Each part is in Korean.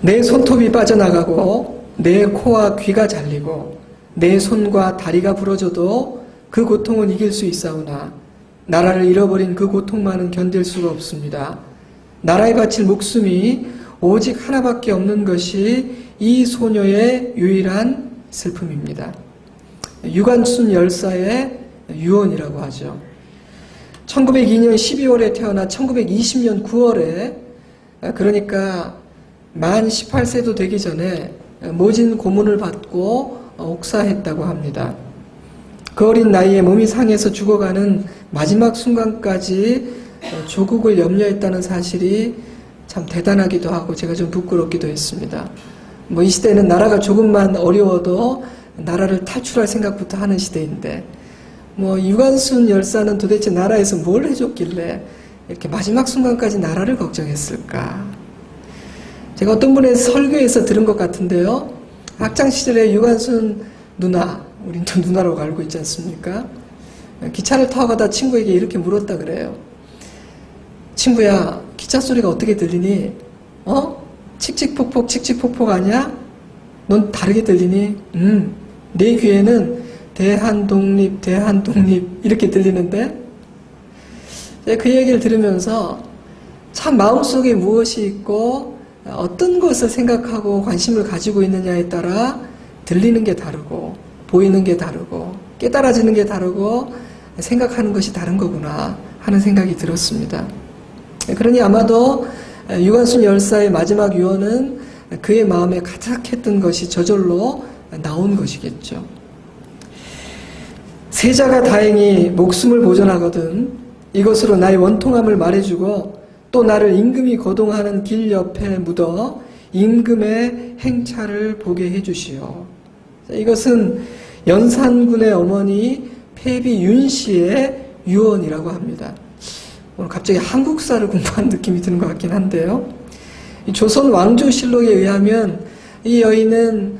내 손톱이 빠져나가고 내 코와 귀가 잘리고 내 손과 다리가 부러져도 그 고통은 이길 수 있사오나 나라를 잃어버린 그 고통만은 견딜 수가 없습니다. 나라에 바칠 목숨이 오직 하나밖에 없는 것이 이 소녀의 유일한 슬픔입니다. 유관순 열사의 유언이라고 하죠. 1902년 12월에 태어나 1920년 9월에 그러니까 만 18세도 되기 전에 모진 고문을 받고 옥사했다고 합니다. 그 어린 나이에 몸이 상해서 죽어가는 마지막 순간까지 조국을 염려했다는 사실이 참 대단하기도 하고 제가 좀 부끄럽기도 했습니다. 이 시대는 나라가 조금만 어려워도 나라를 탈출할 생각부터 하는 시대인데 유관순 열사는 도대체 나라에서 뭘 해줬길래 이렇게 마지막 순간까지 나라를 걱정했을까? 제가 어떤 분의 설교에서 들은 것 같은데요. 학창시절에 유관순 누나, 우린 또 누나라고 알고 있지 않습니까? 기차를 타고 가다 친구에게 이렇게 물었다 그래요. 친구야, 기차 소리가 어떻게 들리니? 칙칙폭폭 칙칙폭폭 아니야? 넌 다르게 들리니? 내 귀에는 대한독립 대한독립 이렇게 들리는데? 그 얘기를 들으면서 참 마음속에 무엇이 있고 어떤 것을 생각하고 관심을 가지고 있느냐에 따라 들리는 게 다르고 보이는 게 다르고 깨달아지는 게 다르고 생각하는 것이 다른 거구나 하는 생각이 들었습니다. 그러니 아마도 유관순 열사의 마지막 유언은 그의 마음에 가득했던 것이 저절로 나온 것이겠죠. 세자가 다행히 목숨을 보존하거든 이것으로 나의 원통함을 말해주고 또 나를 임금이 거동하는 길 옆에 묻어 임금의 행차를 보게 해주시오. 이것은 연산군의 어머니 폐비 윤씨의 유언이라고 합니다. 오늘 갑자기 한국사를 공부한 느낌이 드는 것 같긴 한데요. 조선 왕조실록에 의하면 이 여인은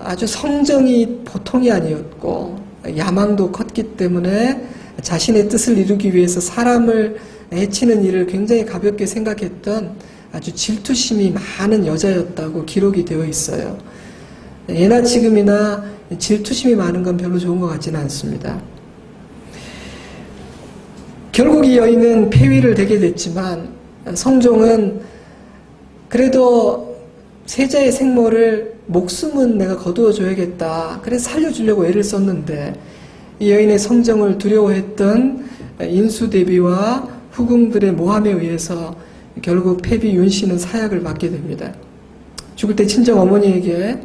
아주 성정이 보통이 아니었고 야망도 컸기 때문에 자신의 뜻을 이루기 위해서 사람을 해치는 일을 굉장히 가볍게 생각했던 아주 질투심이 많은 여자였다고 기록이 되어 있어요. 예나 지금이나 질투심이 많은 건 별로 좋은 것 같지는 않습니다. 결국 이 여인은 폐위를 되게 됐지만 성종은 그래도 세자의 생모를 목숨은 내가 거두어 줘야겠다. 그래서 살려주려고 애를 썼는데 이 여인의 성정을 두려워했던 인수대비와 후궁들의 모함에 의해서 결국 폐비 윤씨는 사약을 받게 됩니다. 죽을 때 친정 어머니에게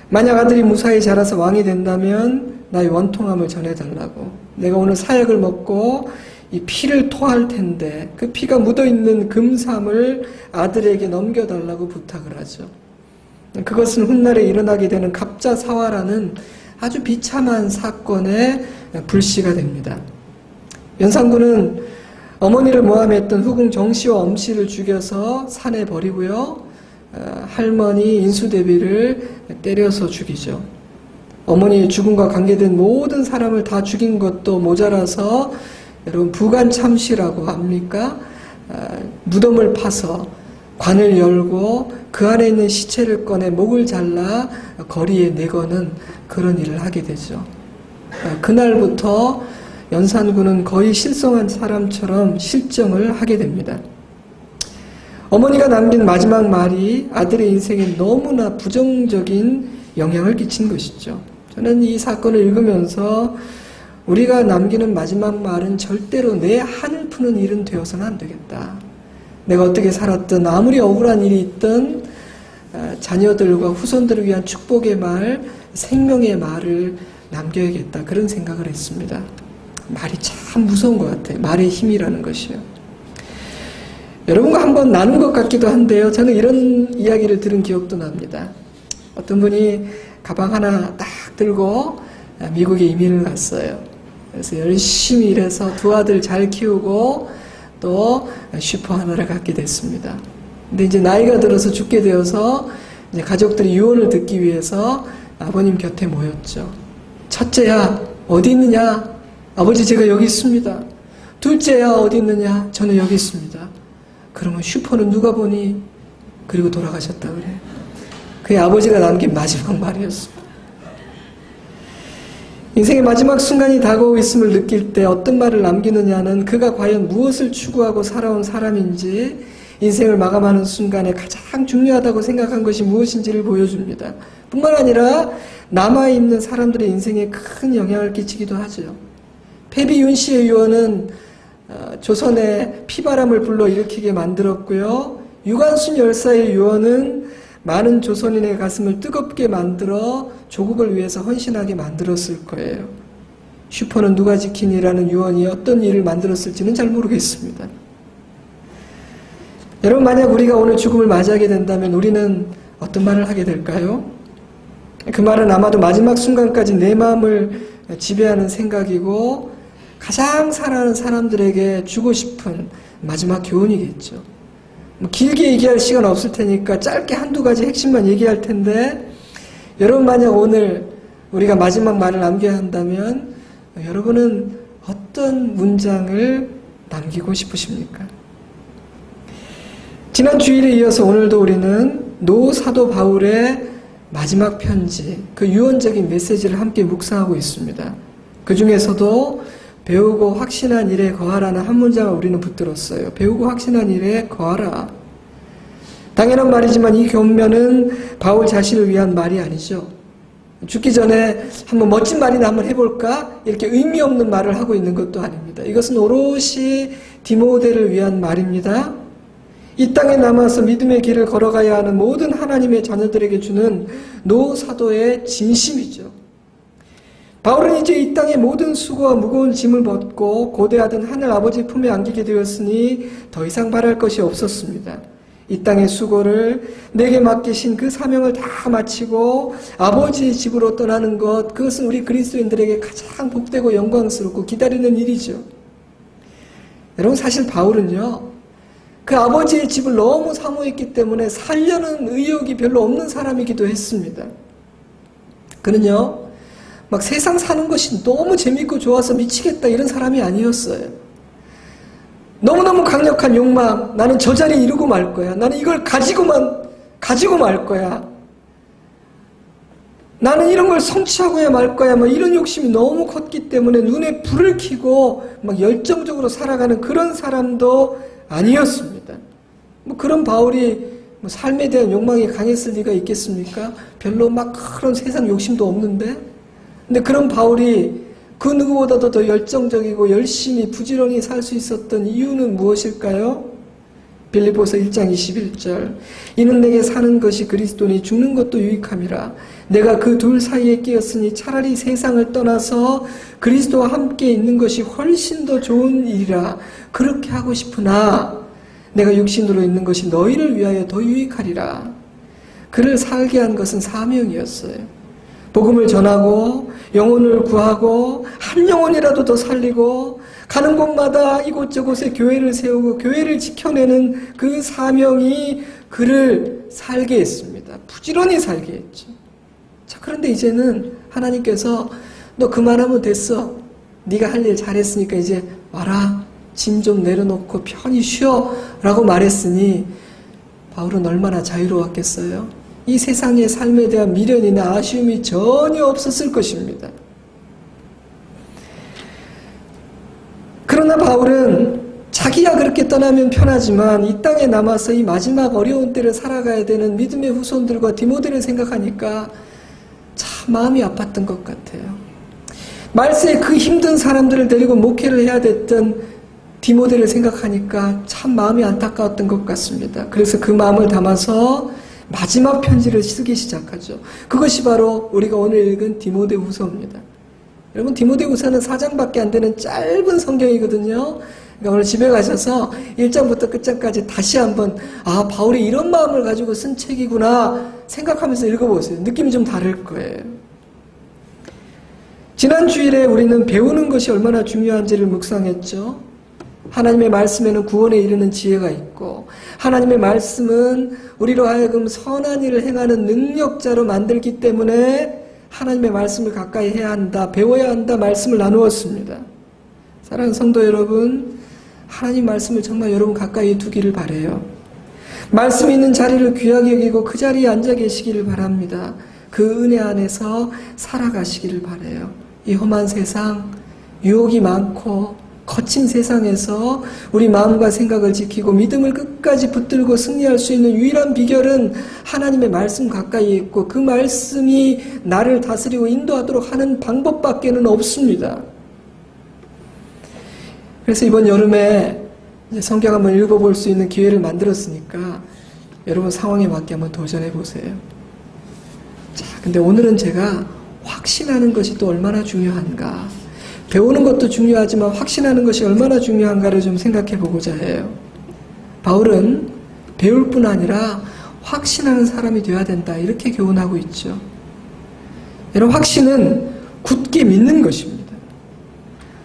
만약 아들이 무사히 자라서 왕이 된다면 나의 원통함을 전해달라고. 내가 오늘 사약을 먹고 이 피를 토할 텐데 그 피가 묻어있는 금삼을 아들에게 넘겨달라고 부탁을 하죠. 그것은 훗날에 일어나게 되는 갑자사화라는 아주 비참한 사건의 불씨가 됩니다. 연산군은 어머니를 모함했던 후궁 정씨와 엄씨를 죽여서 산에 버리고요. 할머니 인수대비를 때려서 죽이죠. 어머니의 죽음과 관계된 모든 사람을 다 죽인 것도 모자라서 여러분 부관참시라고 합니까? 무덤을 파서 관을 열고 그 안에 있는 시체를 꺼내 목을 잘라 거리에 내거는 그런 일을 하게 되죠. 그날부터 연산군은 거의 실성한 사람처럼 실정을 하게 됩니다. 어머니가 남긴 마지막 말이 아들의 인생에 너무나 부정적인 영향을 끼친 것이죠. 저는 이 사건을 읽으면서 우리가 남기는 마지막 말은 절대로 내 한을 푸는 일은 되어서는 안 되겠다. 내가 어떻게 살았든 아무리 억울한 일이 있든 자녀들과 후손들을 위한 축복의 말, 생명의 말을 남겨야겠다. 그런 생각을 했습니다. 말이 참 무서운 것 같아요. 말의 힘이라는 것이요. 여러분과 한번 나눈 것 같기도 한데요. 저는 이런 이야기를 들은 기억도 납니다. 어떤 분이 가방 하나 딱 들고 미국에 이민을 갔어요. 그래서 열심히 일해서 두 아들 잘 키우고 또 슈퍼 하나를 갖게 됐습니다. 근데 이제 나이가 들어서 죽게 되어서 이제 가족들이 유언을 듣기 위해서 아버님 곁에 모였죠. 첫째야, 어디 있느냐? 아버지, 제가 여기 있습니다. 둘째야, 어디 있느냐? 저는 여기 있습니다. 그러면 슈퍼는 누가 보니? 그리고 돌아가셨다 그래요. 그의 아버지가 남긴 마지막 말이었습니다. 인생의 마지막 순간이 다가오고 있음을 느낄 때 어떤 말을 남기느냐는 그가 과연 무엇을 추구하고 살아온 사람인지, 인생을 마감하는 순간에 가장 중요하다고 생각한 것이 무엇인지를 보여줍니다. 뿐만 아니라 남아있는 사람들의 인생에 큰 영향을 끼치기도 하죠. 패비 윤씨의 유언은 조선에 피바람을 불러일으키게 만들었고요. 유관순 열사의 유언은 많은 조선인의 가슴을 뜨겁게 만들어 조국을 위해서 헌신하게 만들었을 거예요. 슈퍼는 누가 지키니라는 유언이 어떤 일을 만들었을지는 잘 모르겠습니다. 여러분, 만약 우리가 오늘 죽음을 맞이하게 된다면 우리는 어떤 말을 하게 될까요? 그 말은 아마도 마지막 순간까지 내 마음을 지배하는 생각이고 가장 사랑하는 사람들에게 주고 싶은 마지막 교훈이겠죠. 길게 얘기할 시간 없을 테니까 짧게 한두 가지 핵심만 얘기할 텐데, 여러분 만약 오늘 우리가 마지막 말을 남겨야 한다면 여러분은 어떤 문장을 남기고 싶으십니까? 지난 주일에 이어서 오늘도 우리는 노 사도 바울의 마지막 편지, 그 유언적인 메시지를 함께 묵상하고 있습니다. 그 중에서도 배우고 확신한 일에 거하라는 한 문장을 우리는 붙들었어요. 배우고 확신한 일에 거하라. 당연한 말이지만 이 격려는 바울 자신을 위한 말이 아니죠. 죽기 전에 한번 멋진 말이나 한번 해볼까? 이렇게 의미 없는 말을 하고 있는 것도 아닙니다. 이것은 오롯이 디모데를 위한 말입니다. 이 땅에 남아서 믿음의 길을 걸어가야 하는 모든 하나님의 자녀들에게 주는 노 사도의 진심이죠. 바울은 이제 이 땅의 모든 수고와 무거운 짐을 벗고 고대하던 하늘 아버지 품에 안기게 되었으니 더 이상 바랄 것이 없었습니다. 이 땅의 수고를 내게 맡기신 그 사명을 다 마치고 아버지의 집으로 떠나는 것, 그것은 우리 그리스도인들에게 가장 복되고 영광스럽고 기다리는 일이죠. 여러분, 사실 바울은요, 그 아버지의 집을 너무 사모했기 때문에 살려는 의욕이 별로 없는 사람이기도 했습니다. 그는요, 막 세상 사는 것이 너무 재밌고 좋아서 미치겠다 이런 사람이 아니었어요. 너무너무 강력한 욕망, 나는 저 자리에 이루고 말 거야. 나는 이걸 가지고 말 거야. 나는 이런 걸 성취하고야 말 거야. 막 이런 욕심이 너무 컸기 때문에 눈에 불을 켜고 막 열정적으로 살아가는 그런 사람도 아니었습니다. 뭐 그런 바울이 뭐 삶에 대한 욕망이 강했을 리가 있겠습니까? 별로 막 그런 세상 욕심도 없는데. 근데 그런 바울이 그 누구보다도 더 열정적이고 열심히 부지런히 살 수 있었던 이유는 무엇일까요? 빌립보서 1장 21절, 이는 내게 사는 것이 그리스도니 죽는 것도 유익함이라. 내가 그 둘 사이에 끼었으니 차라리 세상을 떠나서 그리스도와 함께 있는 것이 훨씬 더 좋은 일이라. 그렇게 하고 싶으나 내가 육신으로 있는 것이 너희를 위하여 더 유익하리라. 그를 살게 한 것은 사명이었어요. 복음을 전하고 영혼을 구하고 한 영혼이라도 더 살리고 가는 곳마다 이곳저곳에 교회를 세우고 교회를 지켜내는 그 사명이 그를 살게 했습니다. 부지런히 살게 했죠. 자, 그런데 이제는 하나님께서 너 그만하면 됐어. 네가 할 일 잘했으니까 이제 와라. 짐 좀 내려놓고 편히 쉬어 라고 말했으니 바울은 얼마나 자유로웠겠어요? 이 세상의 삶에 대한 미련이나 아쉬움이 전혀 없었을 것입니다. 그러나 바울은 자기야 그렇게 떠나면 편하지만 이 땅에 남아서 이 마지막 어려운 때를 살아가야 되는 믿음의 후손들과 디모데를 생각하니까 참 마음이 아팠던 것 같아요. 말세에 그 힘든 사람들을 데리고 목회를 해야 됐던 디모데를 생각하니까 참 마음이 안타까웠던 것 같습니다. 그래서 그 마음을 담아서 마지막 편지를 쓰기 시작하죠. 그것이 바로 우리가 오늘 읽은 디모데후서입니다. 여러분, 디모데후서는 4장밖에 안 되는 짧은 성경이거든요. 그러니까 오늘 집에 가셔서 1장부터 끝장까지 다시 한번 바울이 이런 마음을 가지고 쓴 책이구나 생각하면서 읽어보세요. 느낌이 좀 다를 거예요. 지난 주일에 우리는 배우는 것이 얼마나 중요한지를 묵상했죠. 하나님의 말씀에는 구원에 이르는 지혜가 있고 하나님의 말씀은 우리로 하여금 선한 일을 행하는 능력자로 만들기 때문에 하나님의 말씀을 가까이 해야 한다, 배워야 한다 말씀을 나누었습니다. 사랑하는 성도 여러분, 하나님 말씀을 정말 여러분 가까이 두기를 바라요. 말씀이 있는 자리를 귀하게 여기고 그 자리에 앉아 계시기를 바랍니다. 그 은혜 안에서 살아가시기를 바라요. 이 험한 세상, 유혹이 많고 거친 세상에서 우리 마음과 생각을 지키고 믿음을 끝까지 붙들고 승리할 수 있는 유일한 비결은 하나님의 말씀 가까이에 있고 그 말씀이 나를 다스리고 인도하도록 하는 방법밖에는 없습니다. 그래서 이번 여름에 이제 성경 한번 읽어볼 수 있는 기회를 만들었으니까 여러분 상황에 맞게 한번 도전해 보세요. 자, 근데 오늘은 제가 확신하는 것이 또 얼마나 중요한가, 배우는 것도 중요하지만 확신하는 것이 얼마나 중요한가를 좀 생각해 보고자 해요. 바울은 배울 뿐 아니라 확신하는 사람이 되어야 된다, 이렇게 교훈하고 있죠. 여러분, 확신은 굳게 믿는 것입니다.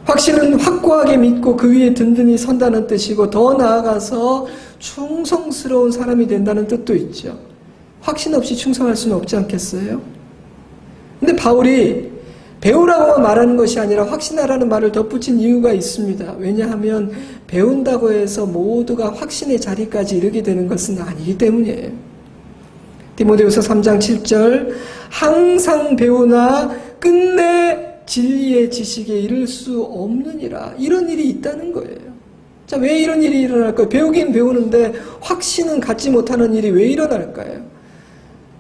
확신은 확고하게 믿고 그 위에 든든히 선다는 뜻이고, 더 나아가서 충성스러운 사람이 된다는 뜻도 있죠. 확신 없이 충성할 수는 없지 않겠어요? 근데 바울이 배우라고만 말하는 것이 아니라 확신하라는 말을 덧붙인 이유가 있습니다. 왜냐하면 배운다고 해서 모두가 확신의 자리까지 이르게 되는 것은 아니기 때문이에요. 디모데후서 3장 7절, 항상 배우나 끝내 진리의 지식에 이를 수 없느니라. 이런 일이 있다는 거예요. 자, 왜 이런 일이 일어날까요? 배우긴 배우는데 확신은 갖지 못하는 일이 왜 일어날까요?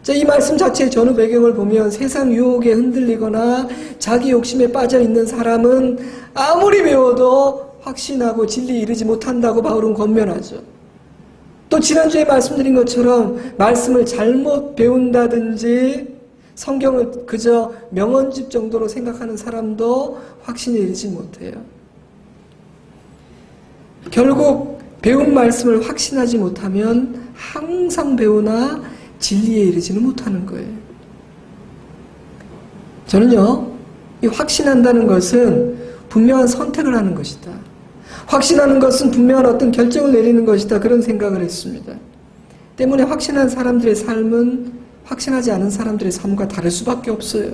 자, 이 말씀 자체의 전후 배경을 보면 세상 유혹에 흔들리거나 자기 욕심에 빠져 있는 사람은 아무리 배워도 확신하고 진리에 이르지 못한다고 바울은 권면하죠. 또 지난주에 말씀드린 것처럼 말씀을 잘못 배운다든지 성경을 그저 명언집 정도로 생각하는 사람도 확신에 이르지 못해요. 결국 배운 말씀을 확신하지 못하면 항상 배우나 진리에 이르지는 못하는 거예요. 저는요, 이 확신한다는 것은 분명한 선택을 하는 것이다, 확신하는 것은 분명한 어떤 결정을 내리는 것이다, 그런 생각을 했습니다. 때문에 확신한 사람들의 삶은 확신하지 않은 사람들의 삶과 다를 수밖에 없어요.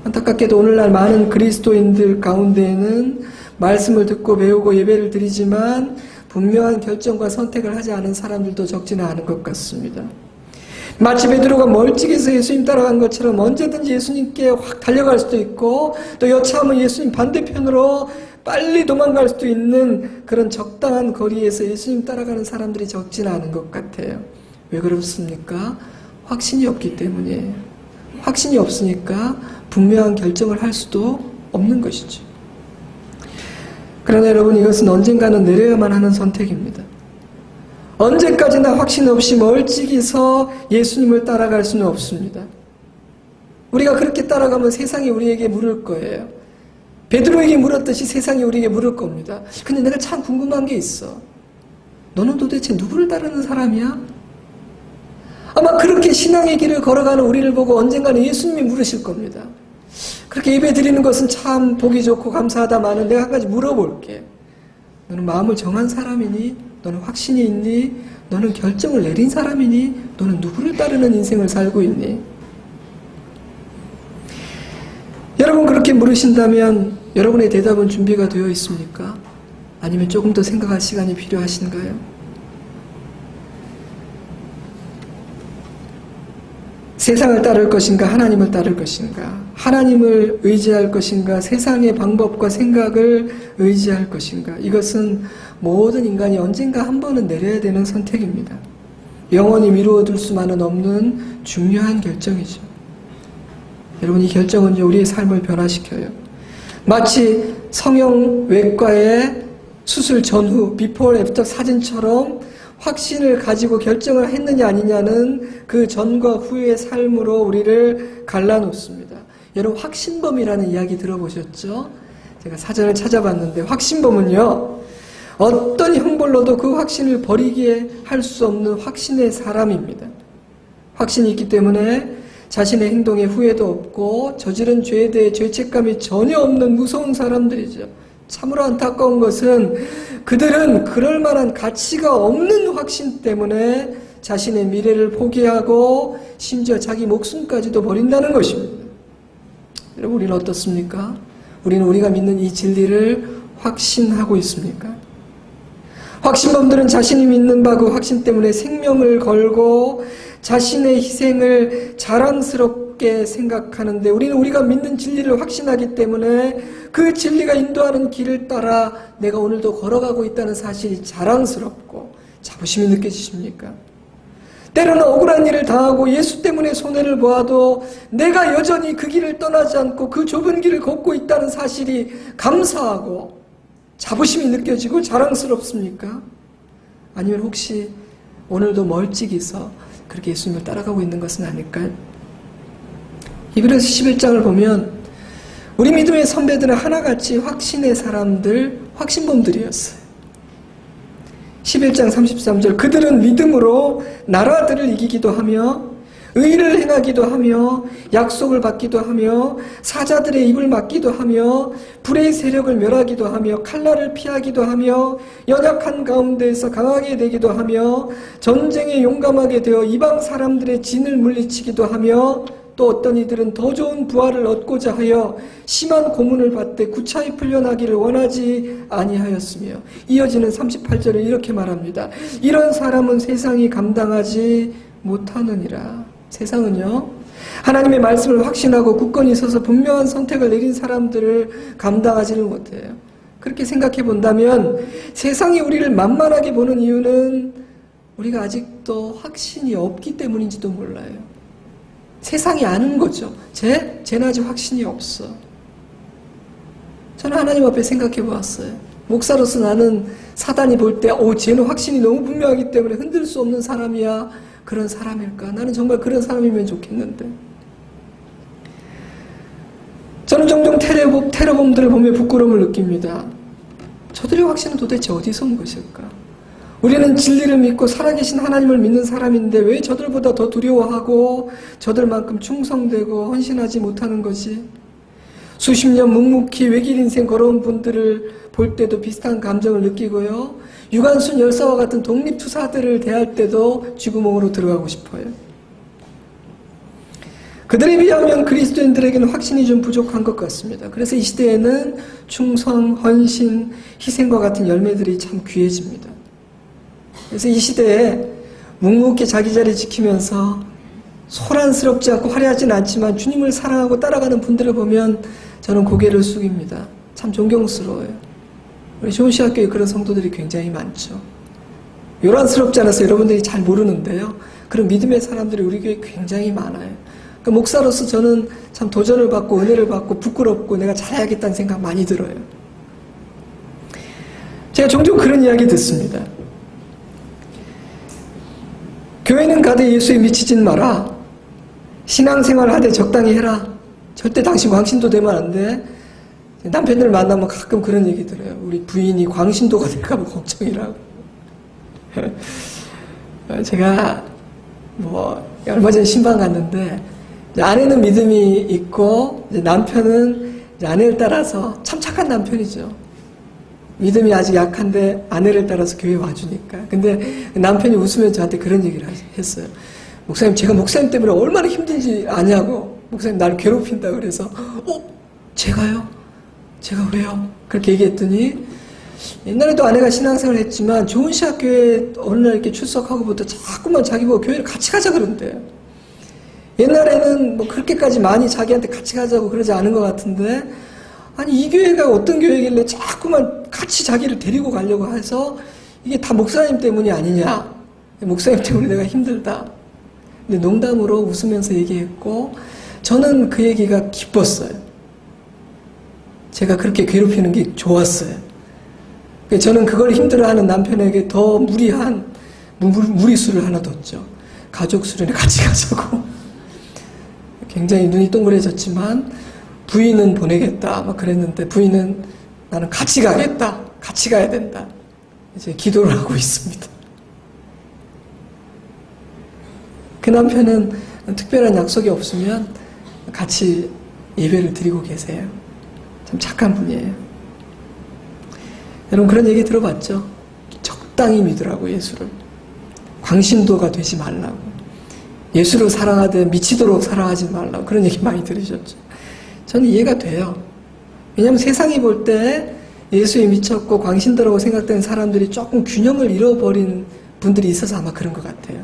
안타깝게도 오늘날 많은 그리스도인들 가운데에는 말씀을 듣고 배우고 예배를 드리지만 분명한 결정과 선택을 하지 않은 사람들도 적지는 않은 것 같습니다. 마치 베드로가 멀찍이서 예수님 따라간 것처럼 언제든지 예수님께 확 달려갈 수도 있고, 또 여차하면 예수님 반대편으로 빨리 도망갈 수도 있는 그런 적당한 거리에서 예수님 따라가는 사람들이 적지는 않은 것 같아요. 왜 그렇습니까? 확신이 없기 때문이에요. 확신이 없으니까 분명한 결정을 할 수도 없는 것이죠. 그러나 여러분, 이것은 언젠가는 내려야만 하는 선택입니다. 언제까지나 확신 없이 멀찍이서 예수님을 따라갈 수는 없습니다. 우리가 그렇게 따라가면 세상이 우리에게 물을 거예요. 베드로에게 물었듯이 세상이 우리에게 물을 겁니다. 근데 내가 참 궁금한 게 있어. 너는 도대체 누구를 따르는 사람이야? 아마 그렇게 신앙의 길을 걸어가는 우리를 보고 언젠가는 예수님이 물으실 겁니다. 그렇게 예배 드리는 것은 참 보기 좋고 감사하다마는 내가 한 가지 물어볼게. 너는 마음을 정한 사람이니? 너는 확신이 있니? 너는 결정을 내린 사람이니? 너는 누구를 따르는 인생을 살고 있니? 여러분, 그렇게 물으신다면 여러분의 대답은 준비가 되어 있습니까? 아니면 조금 더 생각할 시간이 필요하신가요? 세상을 따를 것인가, 하나님을 따를 것인가, 하나님을 의지할 것인가, 세상의 방법과 생각을 의지할 것인가, 이것은 모든 인간이 언젠가 한 번은 내려야 되는 선택입니다. 영원히 미루어둘 수만은 없는 중요한 결정이죠. 여러분, 이 결정은 우리의 삶을 변화시켜요. 마치 성형외과의 수술 전후, 비포 애프터 사진처럼 확신을 가지고 결정을 했느냐 아니냐는 그 전과 후의 삶으로 우리를 갈라놓습니다. 여러분, 확신범이라는 이야기 들어보셨죠? 제가 사전을 찾아봤는데 확신범은요, 어떤 형벌로도 그 확신을 버리게 할 수 없는 확신의 사람입니다. 확신이 있기 때문에 자신의 행동에 후회도 없고 저지른 죄에 대해 죄책감이 전혀 없는 무서운 사람들이죠. 참으로 안타까운 것은 그들은 그럴 만한 가치가 없는 확신 때문에 자신의 미래를 포기하고 심지어 자기 목숨까지도 버린다는 것입니다. 여러분, 우리는 어떻습니까? 우리는 우리가 믿는 이 진리를 확신하고 있습니까? 확신범들은 자신이 믿는 바 그 확신 때문에 생명을 걸고 자신의 희생을 자랑스럽게 생각하는데, 우리는 우리가 믿는 진리를 확신하기 때문에 그 진리가 인도하는 길을 따라 내가 오늘도 걸어가고 있다는 사실이 자랑스럽고 자부심이 느껴지십니까? 때로는 억울한 일을 당하고 예수 때문에 손해를 보아도 내가 여전히 그 길을 떠나지 않고 그 좁은 길을 걷고 있다는 사실이 감사하고 자부심이 느껴지고 자랑스럽습니까? 아니면 혹시 오늘도 멀찍이서 그렇게 예수님을 따라가고 있는 것은 아닐까요? 히브리서 11장을 보면 우리 믿음의 선배들은 하나같이 확신의 사람들, 확신범들이었어요. 11장 33절, 그들은 믿음으로 나라들을 이기기도 하며 의를 행하기도 하며 약속을 받기도 하며 사자들의 입을 막기도 하며 불의 세력을 멸하기도 하며 칼날을 피하기도 하며 연약한 가운데에서 강하게 되기도 하며 전쟁에 용감하게 되어 이방 사람들의 진을 물리치기도 하며 또 어떤 이들은 더 좋은 부활을 얻고자 하여 심한 고문을 받되 구차히 풀려나기를 원하지 아니하였으며, 이어지는 38절에 이렇게 말합니다. 이런 사람은 세상이 감당하지 못하느니라. 세상은요, 하나님의 말씀을 확신하고 굳건히 서서 분명한 선택을 내린 사람들을 감당하지를 못해요. 그렇게 생각해 본다면 세상이 우리를 만만하게 보는 이유는 우리가 아직도 확신이 없기 때문인지도 몰라요. 세상이 아는 거죠. 쟤는 아직 확신이 없어. 저는 하나님 앞에 생각해 보았어요. 목사로서 나는 사단이 볼 때 쟤는 확신이 너무 분명하기 때문에 흔들 수 없는 사람이야. 그런 사람일까? 나는 정말 그런 사람이면 좋겠는데. 저는 종종 테러범들을 보며 부끄러움을 느낍니다. 저들의 확신은 도대체 어디서 온 것일까? 우리는 진리를 믿고 살아계신 하나님을 믿는 사람인데 왜 저들보다 더 두려워하고 저들만큼 충성되고 헌신하지 못하는 것이? 수십 년 묵묵히 외길 인생 걸어온 분들을 볼 때도 비슷한 감정을 느끼고요. 유관순 열사와 같은 독립투사들을 대할 때도 쥐구멍으로 들어가고 싶어요. 그들에 비하면 그리스도인들에게는 확신이 좀 부족한 것 같습니다. 그래서 이 시대에는 충성, 헌신, 희생과 같은 열매들이 참 귀해집니다. 그래서 이 시대에 묵묵히 자기 자리 지키면서 소란스럽지 않고 화려하진 않지만 주님을 사랑하고 따라가는 분들을 보면 저는 고개를 숙입니다. 참 존경스러워요. 우리 좋은시학교에 그런 성도들이 굉장히 많죠. 요란스럽지 않아서 여러분들이 잘 모르는데요. 그런 믿음의 사람들이 우리 교회에 굉장히 많아요. 그러니까 목사로서 저는 참 도전을 받고 은혜를 받고 부끄럽고 내가 잘해야겠다는 생각 많이 들어요. 제가 종종 그런 이야기 듣습니다. 교회는 가되 예수에 미치진 마라. 신앙생활 하되 적당히 해라. 절대 당신 광신도 되면 안 돼. 남편들 만나면 가끔 그런 얘기 들어요. 우리 부인이 광신도가 될까봐 걱정이라고. 제가 얼마 전에 신방 갔는데 아내는 믿음이 있고 남편은 아내를 따라서 참 착한 남편이죠. 믿음이 아직 약한데 아내를 따라서 교회에 와주니까. 근데 남편이 웃으면 저한테 그런 얘기를 했어요. 목사님, 제가 목사님 때문에 얼마나 힘든지 아냐고. 목사님 나를 괴롭힌다 그래서 제가요? 제가 왜요? 그렇게 얘기했더니 옛날에도 아내가 신앙생활을 했지만 좋은시학교에 어느 날 이렇게 출석하고부터 자꾸만 자기 보고 교회를 같이 가자 그런대요. 옛날에는 그렇게까지 많이 자기한테 같이 가자고 그러지 않은 것 같은데, 아니 이 교회가 어떤 교회길래 자꾸만 같이 자기를 데리고 가려고 해서 이게 다 목사님 때문이 아니냐. 목사님 때문에 내가 힘들다. 근데 농담으로 웃으면서 얘기했고 저는 그 얘기가 기뻤어요. 제가 그렇게 괴롭히는 게 좋았어요. 저는 그걸 힘들어하는 남편에게 더 무리한 무리수를 하나 뒀죠. 가족 수련회 같이 가자고. 굉장히 눈이 동그래졌지만 부인은 보내겠다 막 그랬는데 부인은 나는 같이 가겠다. 같이 가야 된다. 이제 기도를 하고 있습니다. 그 남편은 특별한 약속이 없으면 같이 예배를 드리고 계세요. 참 착한 분이에요. 여러분 그런 얘기 들어봤죠? 적당히 믿으라고 예수를. 광신도가 되지 말라고. 예수를 사랑하되 미치도록 사랑하지 말라고. 그런 얘기 많이 들으셨죠? 저는 이해가 돼요. 왜냐하면 세상이 볼 때 예수에 미쳤고 광신도라고 생각되는 사람들이 조금 균형을 잃어버린 분들이 있어서 아마 그런 것 같아요.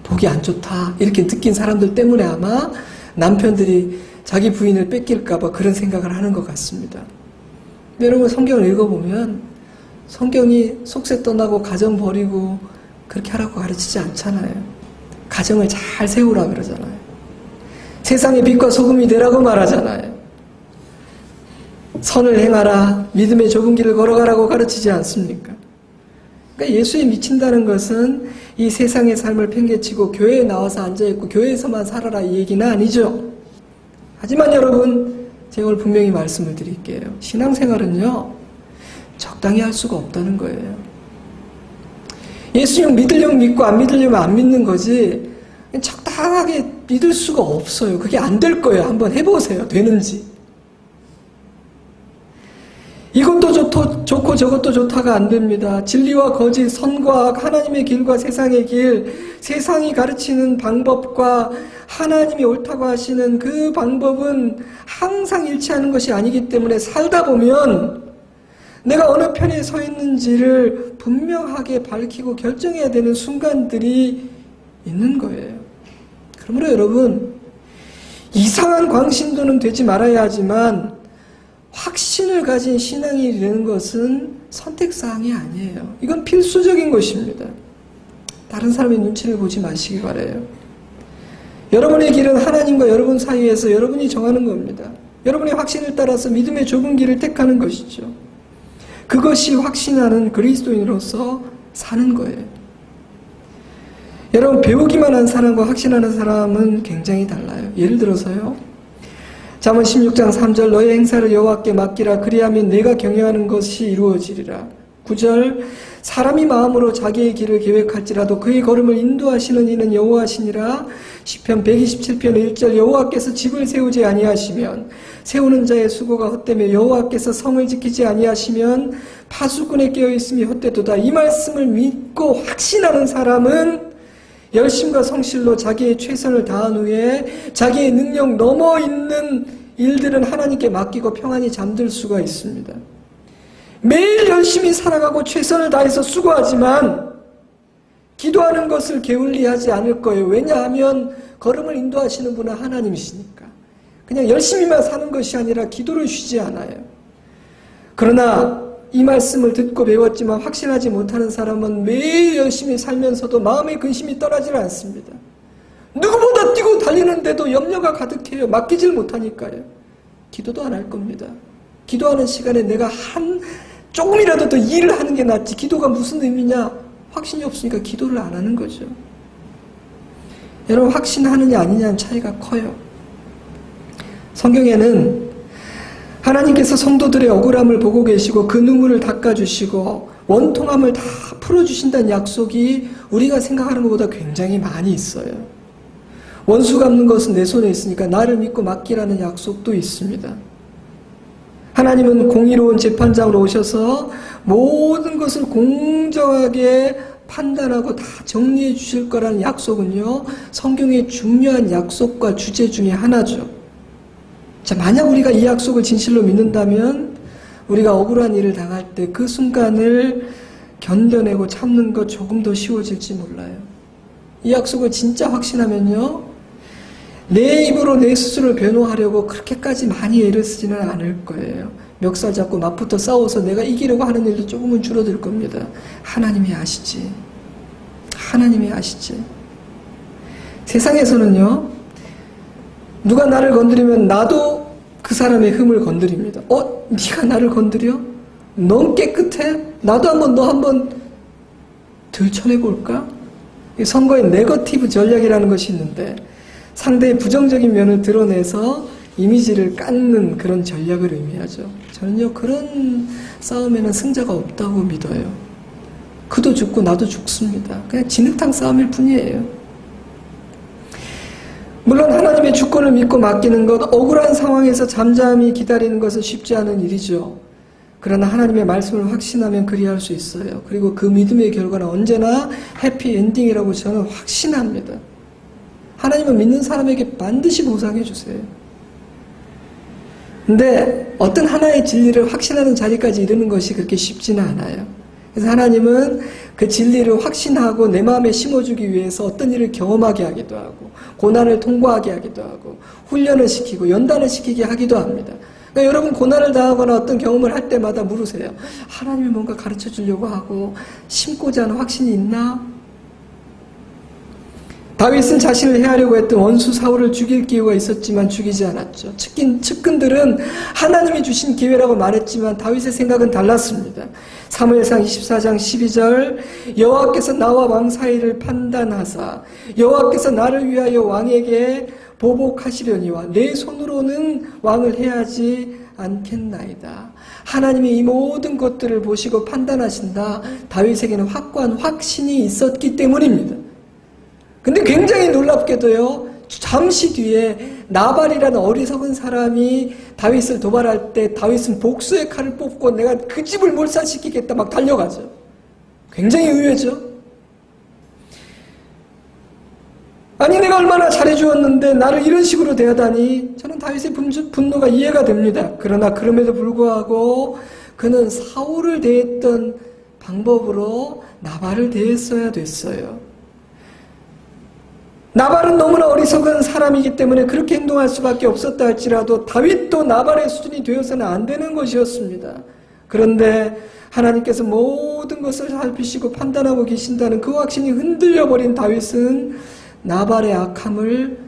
보기 안 좋다 이렇게 느낀 사람들 때문에 아마 남편들이 자기 부인을 뺏길까봐 그런 생각을 하는 것 같습니다. 여러분 성경을 읽어보면 성경이 속세 떠나고 가정 버리고 그렇게 하라고 가르치지 않잖아요. 가정을 잘 세우라 그러잖아요. 세상의 빛과 소금이 되라고 말하잖아요. 선을 행하라, 믿음의 좁은 길을 걸어가라고 가르치지 않습니까? 그러니까 예수에 미친다는 것은 이 세상의 삶을 팽개치고 교회에 나와서 앉아있고 교회에서만 살아라 이 얘기는 아니죠. 하지만 여러분, 제가 오늘 분명히 말씀을 드릴게요. 신앙생활은요, 적당히 할 수가 없다는 거예요. 예수님 믿으려면 믿고 안 믿으려면 안 믿는 거지 적당하게 믿을 수가 없어요. 그게 안 될 거예요. 한번 해보세요. 되는지. 이것도 좋고 저것도 좋다가 안 됩니다. 진리와 거짓, 선과 악, 하나님의 길과 세상의 길, 세상이 가르치는 방법과 하나님이 옳다고 하시는 그 방법은 항상 일치하는 것이 아니기 때문에 살다 보면 내가 어느 편에 서 있는지를 분명하게 밝히고 결정해야 되는 순간들이 있는 거예요. 그러므로 여러분, 이상한 광신도는 되지 말아야 하지만 확신을 가진 신앙이 되는 것은 선택사항이 아니에요. 이건 필수적인 것입니다. 다른 사람의 눈치를 보지 마시기 바라요. 여러분의 길은 하나님과 여러분 사이에서 여러분이 정하는 겁니다. 여러분의 확신을 따라서 믿음의 좁은 길을 택하는 것이죠. 그것이 확신하는 그리스도인으로서 사는 거예요. 여러분, 배우기만 한 사람과 확신하는 사람은 굉장히 달라요. 예를 들어서요, 잠언 16장 3절 너의 행사를 여호와께 맡기라 그리하면 내가 경영하는 것이 이루어지리라. 9절 사람이 마음으로 자기의 길을 계획할지라도 그의 걸음을 인도하시는 이는 여호와시니라. 시편 127편 1절 여호와께서 집을 세우지 아니하시면 세우는 자의 수고가 헛되며 여호와께서 성을 지키지 아니하시면 파수꾼에 깨어있음이 헛되도다. 이 말씀을 믿고 확신하는 사람은 열심과 성실로 자기의 최선을 다한 후에 자기의 능력 넘어 있는 일들은 하나님께 맡기고 평안히 잠들 수가 있습니다. 매일 열심히 살아가고 최선을 다해서 수고하지만 기도하는 것을 게을리하지 않을 거예요. 왜냐하면 걸음을 인도하시는 분은 하나님이시니까. 그냥 열심히만 사는 것이 아니라 기도를 쉬지 않아요. 그러나 이 말씀을 듣고 배웠지만 확신하지 못하는 사람은 매일 열심히 살면서도 마음의 근심이 떠나질 않습니다. 누구보다 뛰고 달리는데도 염려가 가득해요. 맡기질 못하니까요. 기도도 안 할 겁니다. 기도하는 시간에 내가 조금이라도 더 일을 하는 게 낫지 기도가 무슨 의미냐? 확신이 없으니까 기도를 안 하는 거죠. 여러분, 확신하느냐 아니냐는 차이가 커요. 성경에는 하나님께서 성도들의 억울함을 보고 계시고 그 눈물을 닦아주시고 원통함을 다 풀어주신다는 약속이 우리가 생각하는 것보다 굉장히 많이 있어요. 원수 갚는 것은 내 손에 있으니까 나를 믿고 맡기라는 약속도 있습니다. 하나님은 공의로운 재판장으로 오셔서 모든 것을 공정하게 판단하고 다 정리해 주실 거라는 약속은요, 성경의 중요한 약속과 주제 중에 하나죠. 자, 만약 우리가 이 약속을 진실로 믿는다면 우리가 억울한 일을 당할 때 그 순간을 견뎌내고 참는 것 조금 더 쉬워질지 몰라요. 이 약속을 진짜 확신하면요, 내 입으로 내 스스로를 변호하려고 그렇게까지 많이 애를 쓰지는 않을 거예요. 멱살 잡고 맞붙어 싸워서 내가 이기려고 하는 일도 조금은 줄어들 겁니다. 하나님이 아시지. 하나님이 아시지. 세상에서는요, 누가 나를 건드리면 나도 그 사람의 흠을 건드립니다. 네가 나를 건드려? 넌 깨끗해? 나도 너 한번 들춰내볼까? 선거의 네거티브 전략이라는 것이 있는데 상대의 부정적인 면을 드러내서 이미지를 깎는 그런 전략을 의미하죠. 저는요, 그런 싸움에는 승자가 없다고 믿어요. 그도 죽고 나도 죽습니다. 그냥 진흙탕 싸움일 뿐이에요. 물론 하나님의 주권을 믿고 맡기는 것, 억울한 상황에서 잠잠히 기다리는 것은 쉽지 않은 일이죠. 그러나 하나님의 말씀을 확신하면 그리할 수 있어요. 그리고 그 믿음의 결과는 언제나 해피엔딩이라고 저는 확신합니다. 하나님은 믿는 사람에게 반드시 보상해 주세요. 근데 어떤 하나의 진리를 확신하는 자리까지 이르는 것이 그렇게 쉽지는 않아요. 그래서 하나님은 그 진리를 확신하고 내 마음에 심어주기 위해서 어떤 일을 경험하게 하기도 하고 고난을 통과하게 하기도 하고 훈련을 시키고 연단을 시키게 하기도 합니다. 그러니까 여러분 고난을 당하거나 어떤 경험을 할 때마다 물으세요. 하나님이 뭔가 가르쳐 주려고 하고 심고자 하는 확신이 있나? 다윗은 자신을 해하려고 했던 원수 사울을 죽일 기회가 있었지만 죽이지 않았죠. 측근들은 하나님이 주신 기회라고 말했지만 다윗의 생각은 달랐습니다. 사무엘상 24장 12절 여호와께서 나와 왕 사이를 판단하사 여호와께서 나를 위하여 왕에게 보복하시려니와 내 손으로는 왕을 해하지 않겠나이다. 하나님이 이 모든 것들을 보시고 판단하신다. 다윗에게는 확고한 확신이 있었기 때문입니다. 근데 굉장히 놀랍게도요, 잠시 뒤에 나발이라는 어리석은 사람이 다윗을 도발할 때 다윗은 복수의 칼을 뽑고 내가 그 집을 몰살시키겠다 막 달려가죠. 굉장히 의외죠. 아니 내가 얼마나 잘해주었는데 나를 이런 식으로 대하다니. 저는 다윗의 분노가 이해가 됩니다. 그러나 그럼에도 불구하고 그는 사울을 대했던 방법으로 나발을 대했어야 됐어요. 나발은 너무나 어리석은 사람이기 때문에 그렇게 행동할 수밖에 없었다 할지라도 다윗도 나발의 수준이 되어서는 안 되는 것이었습니다. 그런데 하나님께서 모든 것을 살피시고 판단하고 계신다는 그 확신이 흔들려버린 다윗은 나발의 악함을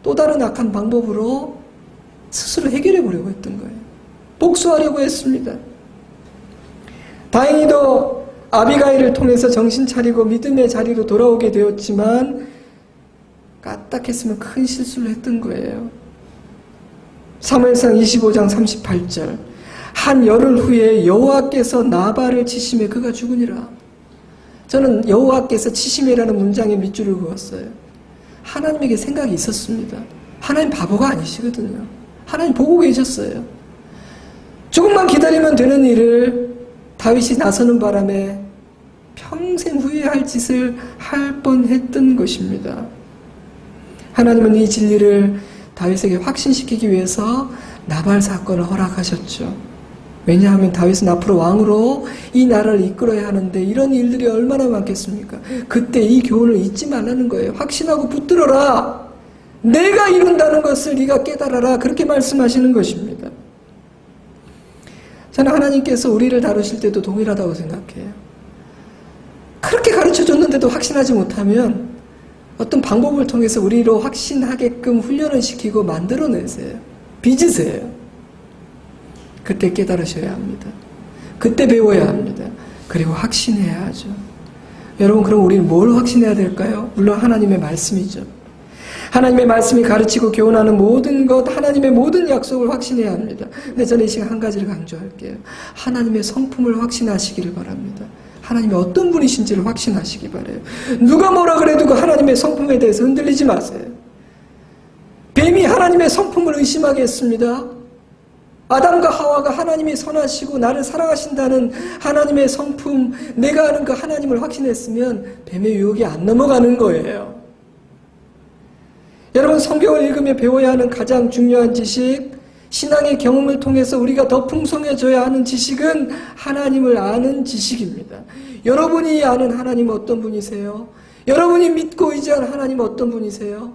또 다른 악한 방법으로 스스로 해결해 보려고 했던 거예요. 복수하려고 했습니다. 다행히도 아비가일을 통해서 정신 차리고 믿음의 자리로 돌아오게 되었지만 까딱했으면 큰 실수를 했던 거예요. 사무엘상 25장 38절 한 열흘 후에 여호와께서 나발을 치심에 그가 죽으니라. 저는 여호와께서 치심이라는 문장에 밑줄을 그었어요. 하나님에게 생각이 있었습니다. 하나님 바보가 아니시거든요. 하나님 보고 계셨어요. 조금만 기다리면 되는 일을 다윗이 나서는 바람에 평생 후회할 짓을 할 뻔했던 것입니다. 하나님은 이 진리를 다윗에게 확신시키기 위해서 나발 사건을 허락하셨죠. 왜냐하면 다윗은 앞으로 왕으로 이 나라를 이끌어야 하는데 이런 일들이 얼마나 많겠습니까? 그때 이 교훈을 잊지 말라는 거예요. 확신하고 붙들어라. 내가 이룬다는 것을 네가 깨달아라. 그렇게 말씀하시는 것입니다. 저는 하나님께서 우리를 다루실 때도 동일하다고 생각해요. 그렇게 가르쳐줬는데도 확신하지 못하면 어떤 방법을 통해서 우리로 확신하게끔 훈련을 시키고 만들어내세요. 빚으세요. 그때 깨달으셔야 합니다. 그때 배워야 합니다. 그리고 확신해야 하죠. 여러분 그럼 우리는 뭘 확신해야 될까요? 물론 하나님의 말씀이죠. 하나님의 말씀이 가르치고 교훈하는 모든 것, 하나님의 모든 약속을 확신해야 합니다. 근데 저는 이 시간 한 가지를 강조할게요. 하나님의 성품을 확신하시기를 바랍니다. 하나님이 어떤 분이신지를 확신하시기 바라요. 누가 뭐라 그래도 그 하나님의 성품에 대해서 흔들리지 마세요. 뱀이 하나님의 성품을 의심하게 했습니다. 아담과 하와가 하나님이 선하시고 나를 사랑하신다는 하나님의 성품, 내가 아는 그 하나님을 확신했으면 뱀의 유혹이 안 넘어가는 거예요. 여러분 성경을 읽으며 배워야 하는 가장 중요한 지식, 신앙의 경험을 통해서 우리가 더 풍성해져야 하는 지식은 하나님을 아는 지식입니다. 여러분이 아는 하나님은 어떤 분이세요? 여러분이 믿고 의지하는 하나님은 어떤 분이세요?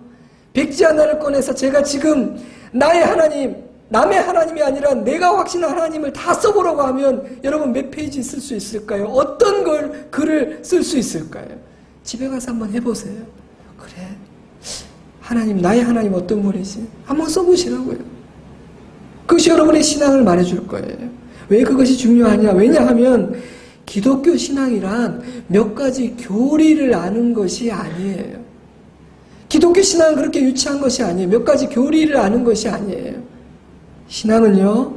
백지 하나를 꺼내서 제가 지금 나의 하나님, 남의 하나님이 아니라 내가 확신한 하나님을 다 써보라고 하면 여러분 몇 페이지 쓸 수 있을까요? 어떤 글을 쓸 수 있을까요? 집에 가서 한번 해보세요. 그래, 하나님, 나의 하나님 어떤 분이지? 한번 써보시라고요. 그것이 여러분의 신앙을 말해줄 거예요. 왜 그것이 중요하냐? 왜냐하면 기독교 신앙이란 몇 가지 교리를 아는 것이 아니에요. 기독교 신앙은 그렇게 유치한 것이 아니에요. 몇 가지 교리를 아는 것이 아니에요. 신앙은요,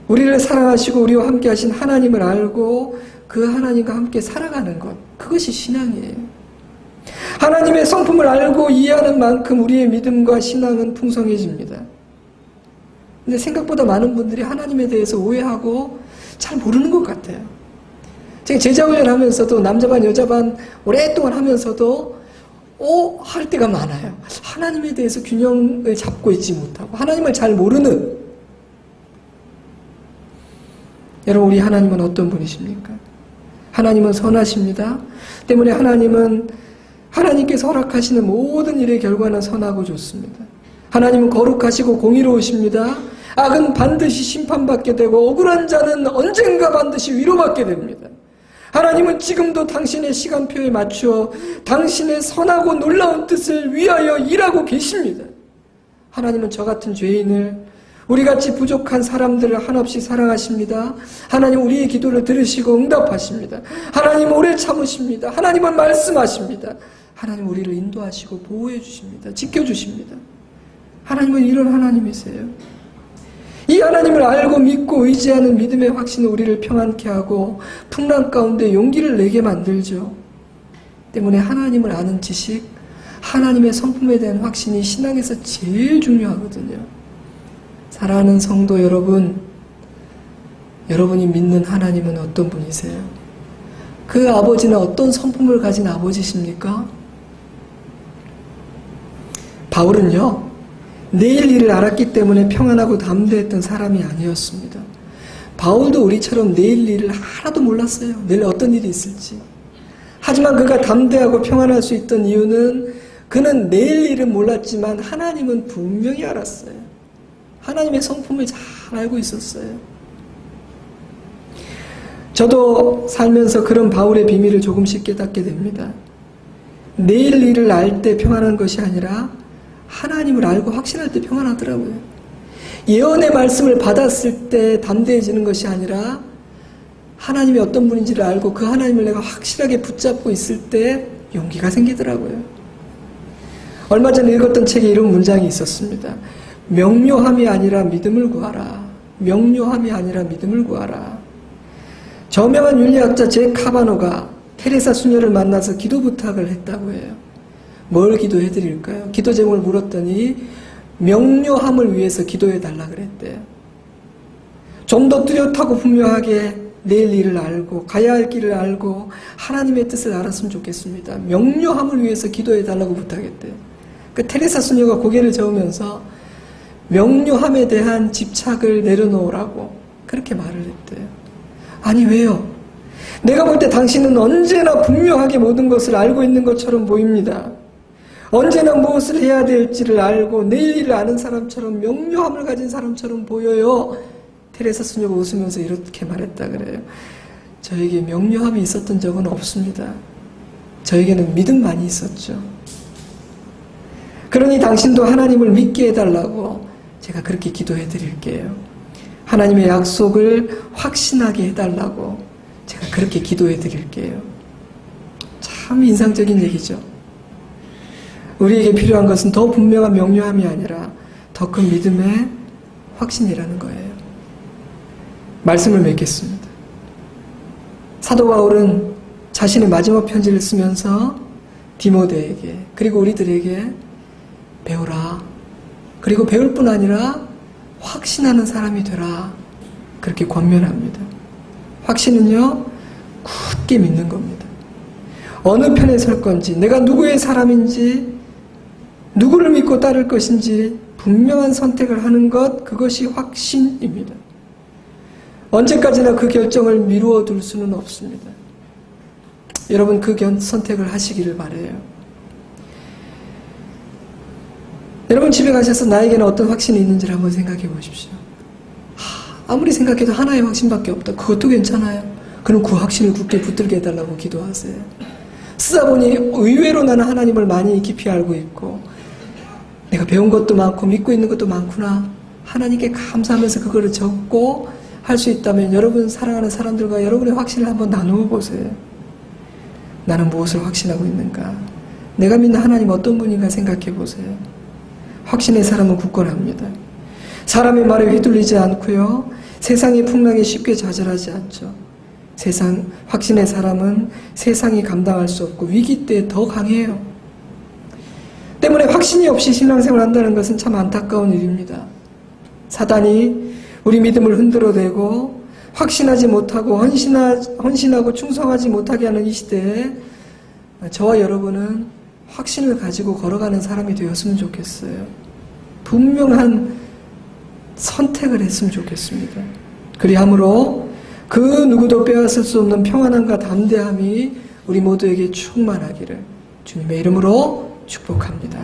우리를 사랑하시고 우리와 함께 하신 하나님을 알고 그 하나님과 함께 살아가는 것, 그것이 신앙이에요. 하나님의 성품을 알고 이해하는 만큼 우리의 믿음과 신앙은 풍성해집니다. 근데 생각보다 많은 분들이 하나님에 대해서 오해하고 잘 모르는 것 같아요. 제가 제자훈련 하면서도 남자반 여자반 오랫동안 하면서도 할 때가 많아요. 하나님에 대해서 균형을 잡고 있지 못하고 하나님을 잘 모르는. 여러분, 우리 하나님은 어떤 분이십니까? 하나님은 선하십니다. 때문에 하나님은 하나님께서 허락하시는 모든 일의 결과는 선하고 좋습니다. 하나님은 거룩하시고 공의로우십니다. 악은 반드시 심판받게 되고 억울한 자는 언젠가 반드시 위로받게 됩니다. 하나님은 지금도 당신의 시간표에 맞추어 당신의 선하고 놀라운 뜻을 위하여 일하고 계십니다. 하나님은 저 같은 죄인을, 우리같이 부족한 사람들을 한없이 사랑하십니다. 하나님 우리의 기도를 들으시고 응답하십니다. 하나님 오래 참으십니다. 하나님은 말씀하십니다. 하나님 우리를 인도하시고 보호해 주십니다. 지켜주십니다. 하나님은 이런 하나님이세요. 이 하나님을 알고 믿고 의지하는 믿음의 확신은 우리를 평안케 하고 풍랑 가운데 용기를 내게 만들죠. 때문에 하나님을 아는 지식, 하나님의 성품에 대한 확신이 신앙에서 제일 중요하거든요. 사랑하는 성도 여러분, 여러분이 믿는 하나님은 어떤 분이세요? 그 아버지는 어떤 성품을 가진 아버지십니까? 바울은요, 내일 일을 알았기 때문에 평안하고 담대했던 사람이 아니었습니다. 바울도 우리처럼 내일 일을 하나도 몰랐어요. 내일 어떤 일이 있을지. 하지만 그가 담대하고 평안할 수 있던 이유는 그는 내일 일은 몰랐지만 하나님은 분명히 알았어요. 하나님의 성품을 잘 알고 있었어요. 저도 살면서 그런 바울의 비밀을 조금씩 깨닫게 됩니다. 내일 일을 알 때 평안한 것이 아니라 하나님을 알고 확신할 때 평안하더라고요. 예언의 말씀을 받았을 때 담대해지는 것이 아니라 하나님이 어떤 분인지를 알고 그 하나님을 내가 확실하게 붙잡고 있을 때 용기가 생기더라고요. 얼마 전에 읽었던 책에 이런 문장이 있었습니다. 명료함이 아니라 믿음을 구하라. 명료함이 아니라 믿음을 구하라. 저명한 윤리학자 제 카바노가 테레사 수녀를 만나서 기도 부탁을 했다고 해요. 뭘 기도해 드릴까요? 기도 제목을 물었더니 명료함을 위해서 기도해 달라 그랬대요. 좀 더 뚜렷하고 분명하게 내일 일을 알고 가야 할 길을 알고 하나님의 뜻을 알았으면 좋겠습니다. 명료함을 위해서 기도해 달라고 부탁했대요. 그 테레사 수녀가 고개를 저으면서 명료함에 대한 집착을 내려놓으라고 그렇게 말을 했대요. 아니 왜요? 내가 볼 때 당신은 언제나 분명하게 모든 것을 알고 있는 것처럼 보입니다. 언제나 무엇을 해야 될지를 알고 내일 일을 아는 사람처럼 명료함을 가진 사람처럼 보여요. 테레사 수녀가 웃으면서 이렇게 말했다 그래요. 저에게 명료함이 있었던 적은 없습니다. 저에게는 믿음만이 있었죠. 그러니 당신도 하나님을 믿게 해달라고 제가 그렇게 기도해 드릴게요. 하나님의 약속을 확신하게 해달라고 제가 그렇게 기도해 드릴게요. 참 인상적인 얘기죠. 우리에게 필요한 것은 더 분명한 명료함이 아니라 더 큰 믿음의 확신이라는 거예요. 말씀을 맺겠습니다. 사도 바울은 자신의 마지막 편지를 쓰면서 디모데에게 그리고 우리들에게 배우라. 그리고 배울 뿐 아니라 확신하는 사람이 되라. 그렇게 권면합니다. 확신은요, 굳게 믿는 겁니다. 어느 편에 설 건지, 내가 누구의 사람인지, 누구를 믿고 따를 것인지 분명한 선택을 하는 것, 그것이 확신입니다. 언제까지나 그 결정을 미루어 둘 수는 없습니다. 여러분 그 선택을 하시기를 바라요. 여러분 집에 가셔서 나에게는 어떤 확신이 있는지를 한번 생각해 보십시오. 아무리 생각해도 하나의 확신밖에 없다. 그것도 괜찮아요. 그럼 그 확신을 굳게 붙들게 해달라고 기도하세요. 쓰다 보니 의외로 나는 하나님을 많이 깊이 알고 있고 내가 배운 것도 많고 믿고 있는 것도 많구나. 하나님께 감사하면서 그거를 적고 할 수 있다면 여러분 사랑하는 사람들과 여러분의 확신을 한번 나누어 보세요. 나는 무엇을 확신하고 있는가? 내가 믿는 하나님 어떤 분인가 생각해 보세요. 확신의 사람은 굳건합니다. 사람의 말에 휘둘리지 않고요. 세상의 풍랑에 쉽게 좌절하지 않죠. 확신의 사람은 세상이 감당할 수 없고 위기 때 더 강해요. 때문에 확신이 없이 신앙생활을 한다는 것은 참 안타까운 일입니다. 사단이 우리 믿음을 흔들어대고 확신하지 못하고 헌신하고 충성하지 못하게 하는 이 시대에 저와 여러분은 확신을 가지고 걸어가는 사람이 되었으면 좋겠어요. 분명한 선택을 했으면 좋겠습니다. 그리함으로 그 누구도 빼앗을 수 없는 평안함과 담대함이 우리 모두에게 충만하기를 주님의 이름으로 축복합니다.